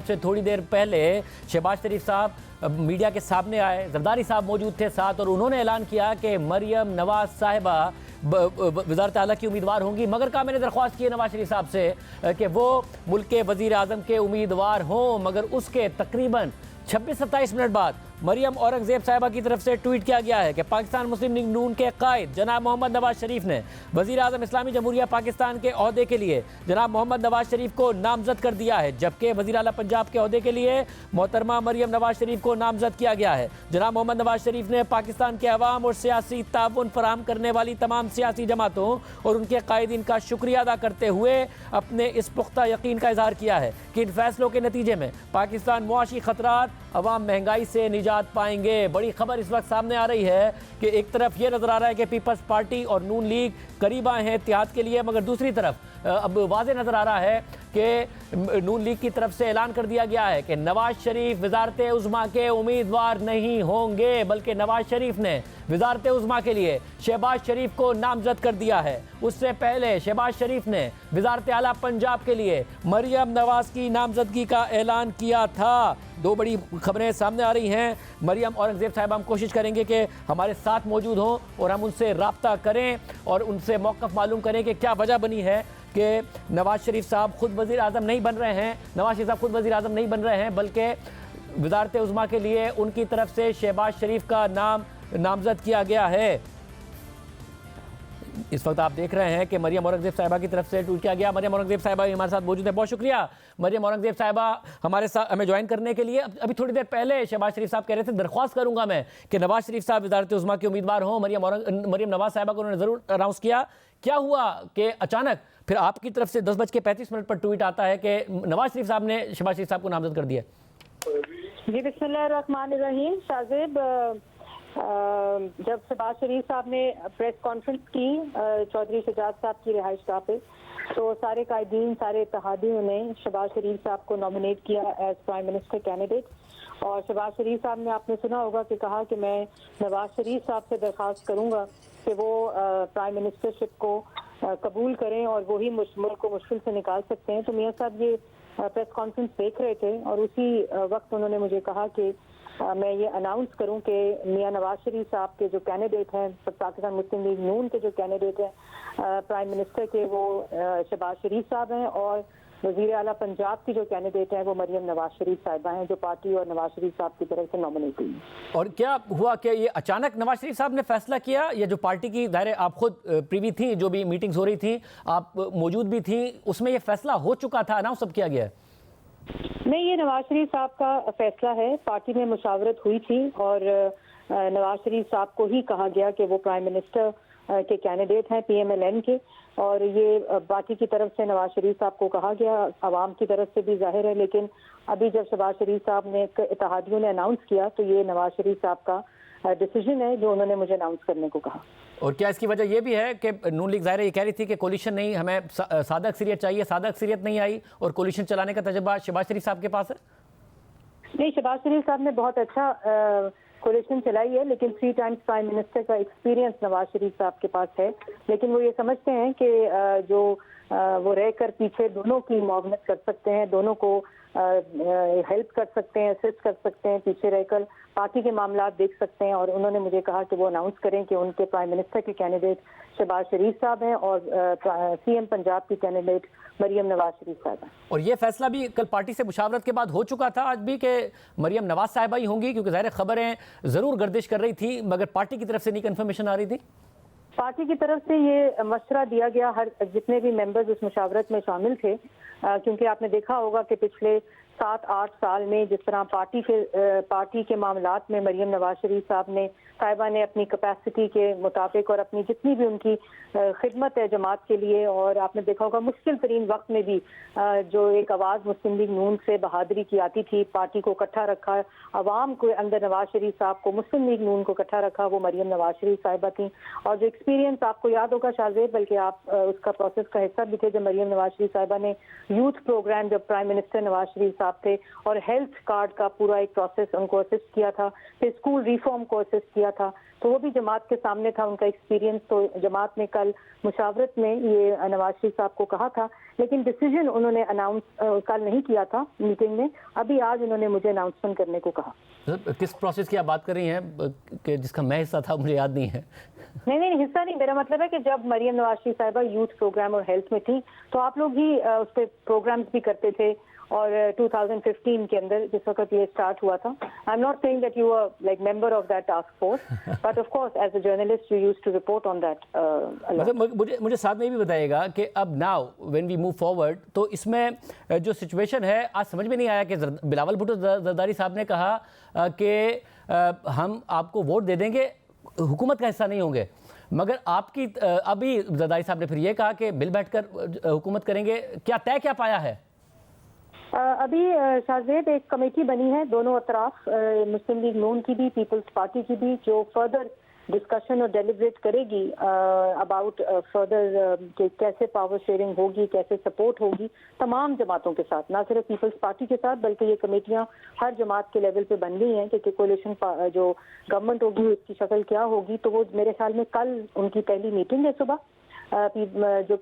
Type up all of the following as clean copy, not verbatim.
से थोड़ी देर पहले शहबाज शरीफ साहब मीडिया के सामने आए, जरदारी साहब मौजूद थे साथ, और उन्होंने ऐलान किया कि मरियम नवाज साहिबा वज़ारत आला की उम्मीदवार होंगी। मगर कहा मैंने दरख्वास्त की है नवाज शरीफ साहब से कि वो मुल्क के वज़ीर आज़म के उम्मीदवार हों, मगर उसके तकरीबन 26-27 मिनट बाद मरियम औरंगज़ेब साहिबा की तरफ से ट्वीट किया गया है कि पाकिस्तान मुस्लिम लीग नून के कायद जनाब मोहम्मद नवाज शरीफ ने वज़ीर आज़म इस्लामी जमहूरिया पाकिस्तान के ओहदे के लिए जनाब मोहम्मद नवाज शरीफ को नामज़द कर दिया है, जबकि वज़ीर आला पंजाब के ओहदे के लिए मोहतरमा मरियम नवाज शरीफ को नामज़द किया गया है। जनाब मोहम्मद नवाज शरीफ ने पाकिस्तान के अवाम और सियासी ताउन फराहम करने वाली तमाम सियासी जमातों और उनके कायदीन का शुक्रिया अदा करते हुए अपने इस पुख्ता यकीन का इजहार किया है कि इन फैसलों के नतीजे में पाकिस्तान मुआशी खतरात, अवाम महंगाई से निजात पाएंगे। बड़ी खबर इस वक्त सामने आ रही है कि एक तरफ ये नजर आ रहा है कि पीपल्स पार्टी और नून लीग करीब आए हैं इत्तेहाद के लिए, मगर दूसरी तरफ अब वाज़े नजर आ रहा है कि नून लीग की तरफ से ऐलान कर दिया गया है कि नवाज शरीफ वज़ारत उज़्मा के उम्मीदवार नहीं होंगे, बल्कि नवाज शरीफ ने वज़ारत उज़्मा के लिए शहबाज शरीफ को नामज़द कर दिया है। उससे पहले शहबाज शरीफ ने वज़ारत आला पंजाब के लिए मरियम नवाज की नामज़दगी का ऐलान किया था। दो बड़ी खबरें सामने आ रही हैं। मरियम औरंगज़ेब साहब हम कोशिश करेंगे कि हमारे साथ मौजूद हों और हम उनसे रब्ता करें और उनसे मौक़िफ़ मालूम करें कि क्या वजह बनी है कि नवाज शरीफ साहब खुद वज़ीर आज़म नहीं बन रहे हैं, नवाज शरीफ साहब खुद वज़ीर आज़म नहीं बन रहे हैं, बल्कि वज़ारत उज़्मा के लिए उनकी तरफ से शहबाज शरीफ का नाम नामज़द किया गया है। इस वक्त आप देख रहे हैं कि मरियम औरंगज़ेब साहिबा की तरफ से ट्वीट किया गया। मरियम औरंगज़ेब साहिबा हमारे साथ मौजूद है, बहुत शुक्रिया मरियम औरंगज़ेब साहिबा हमारे साथ हमें ज्वाइन करने के लिए। अभी थोड़ी देर पहले शहबाज शरीफ साहब कह रहे थे दरख्वास्त करूंगा मैं कि नवाज शरीफ साहब वज़ारत उज़्मा के उम्मीदवार हों। मरियम नवाज साहिबा को उन्होंने ज़रूर अनाउंस किया। क्या हुआ कि अचानक फिर आपकी तरफ से 10:35 पर ट्वीट आता है कि नवाज शरीफ साहब ने शहबाज शरीफ साहब को नामज़द कर दिया? जी बिस्मिल्लाहिर्रहमानिर्रहीम। साजिब, जब शहबाज शरीफ साहब ने प्रेस कॉन्फ्रेंस की चौधरी शजात साहब की रिहाइश गाह पे, तो सारे कायदीन, सारे इत्तेहादियों ने शहबाज शरीफ साहब को नॉमिनेट किया एज प्राइम मिनिस्टर कैंडिडेट। और शहबाज शरीफ साहब ने, आपने सुना होगा कि कहा कि मैं नवाज शरीफ साहब से दरख्वास्त करूंगा कि वो प्राइम मिनिस्टरशिप को कबूल करें और वही मुल्क को मुश्किल से निकाल सकते हैं। तो मियाँ साहब ये प्रेस कॉन्फ्रेंस देख रहे थे और उसी वक्त उन्होंने मुझे कहा कि मैं ये अनाउंस करूं कि मियां नवाज शरीफ साहब के जो कैंडिडेट हैं, पाकिस्तान मुस्लिम लीग नून के जो कैंडिडेट हैं प्राइम मिनिस्टर के, वो शहबाज शरीफ साहब हैं, और वज़ीर आला पंजाब की जो कैंडिडेट हैं वो मरियम नवाज शरीफ साहिबा हैं, जो पार्टी और नवाज शरीफ साहब की तरफ से नॉमिनेट हुई। और क्या हुआ कि ये अचानक नवाज शरीफ साहब ने फैसला किया, या जो पार्टी की दायरे आप खुद प्रीवी थी, जो भी मीटिंग्स हो रही थी आप मौजूद भी थी, उसमें ये फैसला हो चुका था, अनाउंस सब किया गया? नहीं, ये नवाज शरीफ साहब का फैसला है। पार्टी में मुशावरत हुई थी और नवाज शरीफ साहब को ही कहा गया कि वो प्राइम मिनिस्टर के कैंडिडेट हैं PMLN के, और ये पार्टी की तरफ से नवाज शरीफ साहब को कहा गया, आवाम की तरफ से भी जाहिर है। लेकिन अभी जब शहबाज शरीफ साहब ने, इत्तेहादियों ने अनाउंस किया, तो ये नवाज शरीफ साहब का डिसीजन है जो उन्होंने मुझे अनाउंस करने को कहा। और क्या इसकी वजह यह भी है कि नून लीग ज़ाहिर ये कह रही थी कि कोलिशन नहीं, हमें सादा अक्सरियत चाहिए, सादा अक्सरियत नहीं आई और कोलिशन चलाने का तजुर्बा शहबाज शरीफ साहब के पास है? नहीं, शहबाज शरीफ साहब ने बहुत अच्छा कोलिशन चलाई है, लेकिन 3 टाइम्स प्राइम मिनिस्टर का एक्सपीरियंस नवाज शरीफ साहब के पास है। लेकिन वो ये समझते हैं कि जो वो रहकर पीछे दोनों की मुआवनत कर सकते हैं, दोनों को हेल्प कर सकते हैं, असिस्ट कर सकते हैं, पीछे रहकर पार्टी के मामला देख सकते हैं। और उन्होंने मुझे कहा कि वो अनाउंस करें कि उनके प्राइम मिनिस्टर के कैंडिडेट शहबाज शरीफ साहब हैं और CM पंजाब की कैंडिडेट मरियम नवाज शरीफ साहब हैं। और ये फैसला भी कल पार्टी से मुशावरत के बाद हो चुका था आज भी कि मरियम नवाज साहिबा ही होंगी, क्योंकि ज़ाहिर खबरें ज़रूर गर्दिश कर रही थी, मगर पार्टी की तरफ से नहीं कन्फर्मेशन आ रही थी? पार्टी की तरफ से ये मशवरा दिया गया हर जितने भी मेंबर्स उस मुशावरत में शामिल थे, क्योंकि आपने देखा होगा कि पिछले 7-8 साल में जिस तरह पार्टी के मामलात में मरियम नवाज शरीफ साहिबा ने अपनी कैपेसिटी के मुताबिक और अपनी जितनी भी उनकी खिदमत है जमात के लिए, और आपने देखा होगा मुश्किल तरीन वक्त में भी जो एक आवाज़ मुस्लिम लीग नून से बहादुरी की आती थी, पार्टी को इकट्ठा रखा, आवाम को अंदर नवाज शरीफ साहब को, मुस्लिम लीग नून को इकट्ठा रखा, वो मरियम नवाज शरीफ साहिबा थी। और जो ایکسپیرینس آپ کو یاد ہوگا شاہزیب، بلکہ آپ اس کا پروسیس کا حصہ بھی تھے جب مریم نواز شریف صاحبہ نے یوتھ پروگرام، جب پرائم منسٹر نواز شریف صاحب تھے، اور ہیلتھ کارڈ کا پورا ایک پروسیس ان کو اسسٹ کیا تھا، پھر اسکول ریفارم کو اسسٹ کیا تھا، تو وہ بھی جماعت کے سامنے تھا ان کا ایکسپیرینس. تو جماعت نے کل مشاورت میں یہ نواز شریف صاحب کو کہا تھا، لیکن ڈیسیجن انہوں نے اناؤنس کل نہیں کیا تھا میٹنگ میں. ابھی آج انہوں نے مجھے اناؤنسمنٹ کرنے کو کہا. کس پروسیس کی آپ بات کر رہی ہیں کہ جس کا میں حصہ تھا؟ مجھے یاد نہیں ہے. نہیں حصہ نہیں، میرا مطلب ہے کہ جب مریم نواز شریف صاحبہ یوتھ پروگرام اور ہیلتھ میں تھی تو آپ لوگ ہی اس پہ پروگرامز بھی کرتے تھے، اور 2015 کے اندر جس وقت یہ اسٹارٹ ہوا تھا. I am not saying that you are like member of that task force, but of course as a journalist you used to report on that. مطلب مجھے ساتھ میں یہ بھی بتائیے گا کہ اب now when we move forward, تو اس میں جو سچویشن ہے آج سمجھ میں نہیں آیا کہ بلاول بھٹو زرداری صاحب نے کہا کہ ہم آپ کو ووٹ دے دیں گے، حکومت کا حصہ نہیں ہوں گے، مگر آپ کی ابھی زرداری صاحب نے پھر یہ کہا کہ مل بیٹھ کر حکومت کریں گے. کیا پایا ہے؟ ابھی شاہزیب ایک کمیٹی بنی ہے دونوں اطراف، مسلم لیگ نون کی بھی، پیپلز پارٹی کی بھی، جو فردر ڈسکشن اور ڈیلیبریٹ کرے گی اباؤٹ فردر کہ کیسے پاور شیئرنگ ہوگی، کیسے سپورٹ ہوگی تمام جماعتوں کے ساتھ، نہ صرف پیپلز پارٹی کے ساتھ بلکہ یہ کمیٹیاں ہر جماعت کے لیول پہ بن گئی ہیں کہ کولیشن جو گورنمنٹ ہوگی اس کی شکل کیا ہوگی. تو وہ میرے خیال میں کل ان کی پہلی میٹنگ ہے صبح، جو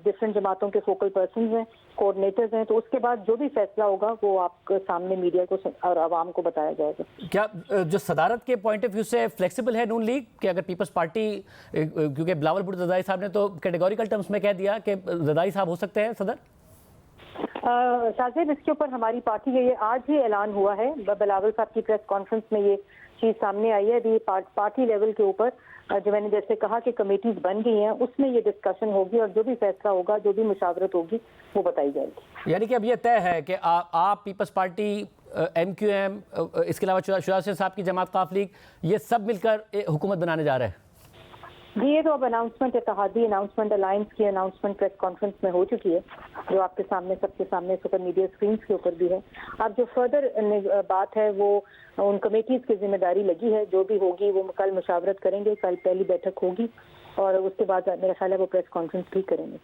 ڈفرینٹ جماعتوں کے فوکل پرسنز ہیں، کوآرڈینیٹرز ہیں، تو اس کے بعد جو بھی فیصلہ ہوگا وہ آپ کے سامنے میڈیا کو اور عوام کو بتایا جائے گا. کیا جو صدارت کے پوائنٹ آف ویو سے فلیکسیبل ہے نون لیگ کہ اگر پیپلز پارٹی، کیونکہ بلاول بھٹو زرداری صاحب نے تو کیٹیگوریکل ٹرمز میں کہہ دیا کہ زرداری صاحب ہو سکتے ہیں صدر؟ شاہزیب اس کے اوپر ہماری پارٹی کا یہ آج ہی اعلان ہوا ہے، بلاول صاحب کی پریس کانفرنس میں یہ چیز سامنے آئی ہے. ابھی پارٹی لیول کے اوپر جو میں نے جیسے کہا کہ کمیٹیز بن گئی ہیں، اس میں یہ ڈسکشن ہوگی اور جو بھی فیصلہ ہوگا، جو بھی مشاورت ہوگی وہ بتائی جائے گی. یعنی کہ اب یہ طے ہے کہ آپ، Peoples Party, M Q M, اس کے علاوہ شورا صاحب کی جماعت قاف لیگ، یہ سب مل کر حکومت بنانے جا رہے ہیں؟ جی یہ تو اب اناؤنسمنٹ، اتحادی اناؤنسمنٹ، الائنس کی اناؤنسمنٹ پریس کانفرنس میں ہو چکی ہے، جو آپ کے سامنے، سب کے سامنے سپر میڈیا اسکرینس کے اوپر بھی ہے. اب جو فردر بات ہے وہ ان کمیٹیز کی ذمہ داری لگی ہے، جو بھی ہوگی وہ کل مشاورت کریں گے، کل پہلی بیٹھک ہوگی اور اس کے بعد میرا خیال ہے وہ پریس کانفرنس بھی کریں گے.